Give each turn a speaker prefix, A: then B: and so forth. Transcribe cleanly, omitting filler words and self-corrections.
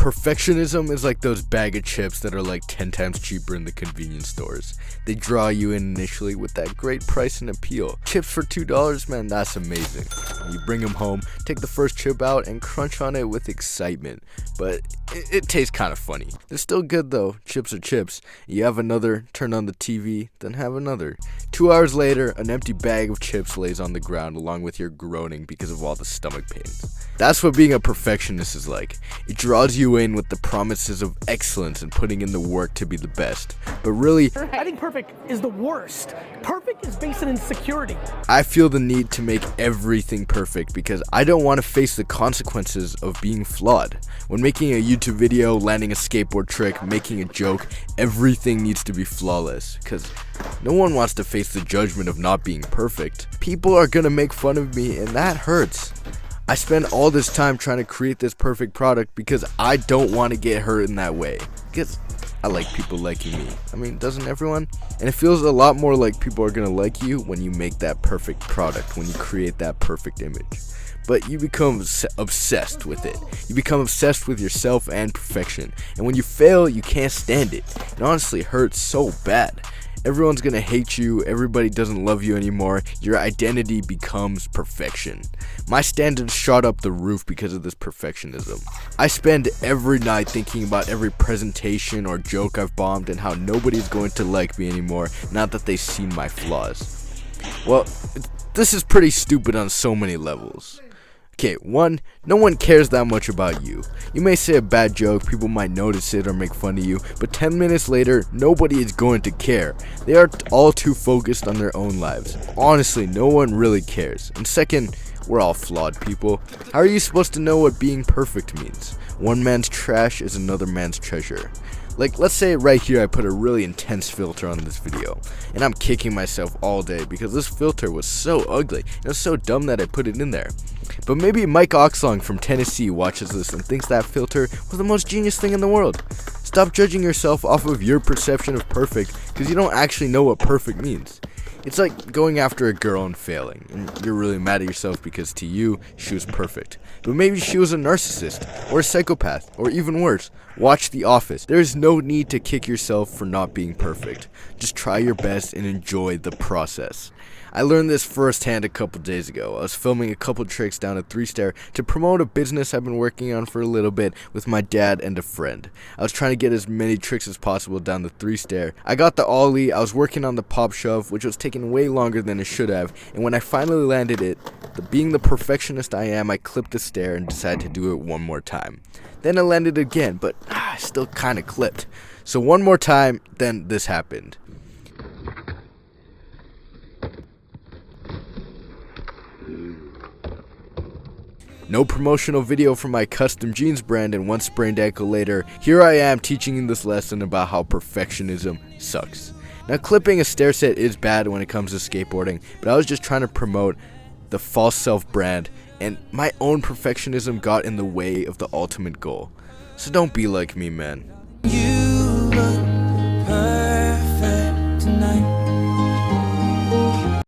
A: Perfectionism is like those bag of chips that are like 10 times cheaper in the convenience stores. They draw you in initially with that great price and appeal. Chips for $2, man, that's amazing. You bring them home, take the first chip out, and crunch on it with excitement. But it tastes kind of funny. They're still good though. Chips are chips. You have another, turn on the TV, then have another. 2 hours later, an empty bag of chips lays on the ground along with your groaning because of all the stomach pains. That's what being a perfectionist is like. It draws you in with the promises of excellence and putting in the work to be the best. But really,
B: I think perfect is the worst. Perfect is based on insecurity.
A: I feel the need to make everything perfect because I don't want to face the consequences of being flawed. When making a YouTube video, landing a skateboard trick, making a joke, everything needs to be flawless because no one wants to face the judgment of not being perfect. People are gonna make fun of me and that hurts. I spend all this time trying to create this perfect product because I don't want to get hurt in that way. Because I like people liking me. I mean, doesn't everyone? And it feels a lot more like people are gonna like you when you make that perfect product, when you create that perfect image. But you become obsessed with it. You become obsessed with yourself and perfection. And when you fail, you can't stand it. It honestly hurts so bad. Everyone's gonna hate you, everybody doesn't love you anymore, your identity becomes perfection. My standards shot up the roof because of this perfectionism. I spend every night thinking about every presentation or joke I've bombed and how nobody's going to like me anymore now that they've seen my flaws. Well, this is pretty stupid on so many levels. Okay, 1, no one cares that much about you. You may say a bad joke, people might notice it or make fun of you, but 10 minutes later, nobody is going to care. They are all too focused on their own lives. Honestly, no one really cares. And 2nd, we're all flawed people. How are you supposed to know what being perfect means? One man's trash is another man's treasure. Like, let's say right here I put a really intense filter on this video, and I'm kicking myself all day because this filter was so ugly, and it was so dumb that I put it in there. But maybe Mike Oxlong from Tennessee watches this and thinks that filter was the most genius thing in the world. Stop judging yourself off of your perception of perfect because you don't actually know what perfect means. It's like going after a girl and failing, and you're really mad at yourself because to you, she was perfect. But maybe she was a narcissist, or a psychopath, or even worse, watch The Office. There is no need to kick yourself for not being perfect. Just try your best and enjoy the process. I learned this firsthand a couple days ago. I was filming a couple tricks down at 3-Stair to promote a business I've been working on for a little bit with my dad and a friend. I was trying to get as many tricks as possible down the 3-Stair. I got the ollie, I was working on the pop shove, which was taking way longer than it should have, and when I finally landed it, being the perfectionist I am, I clipped the stair and decided to do it one more time. Then I landed again, but I still kinda clipped. So one more time, then this happened. No promotional video for my custom jeans brand, and one sprained ankle later, here I am teaching you this lesson about how perfectionism sucks. Now, clipping a stair set is bad when it comes to skateboarding, but I was just trying to promote the false self brand, and my own perfectionism got in the way of the ultimate goal. So don't be like me, man. You look perfect.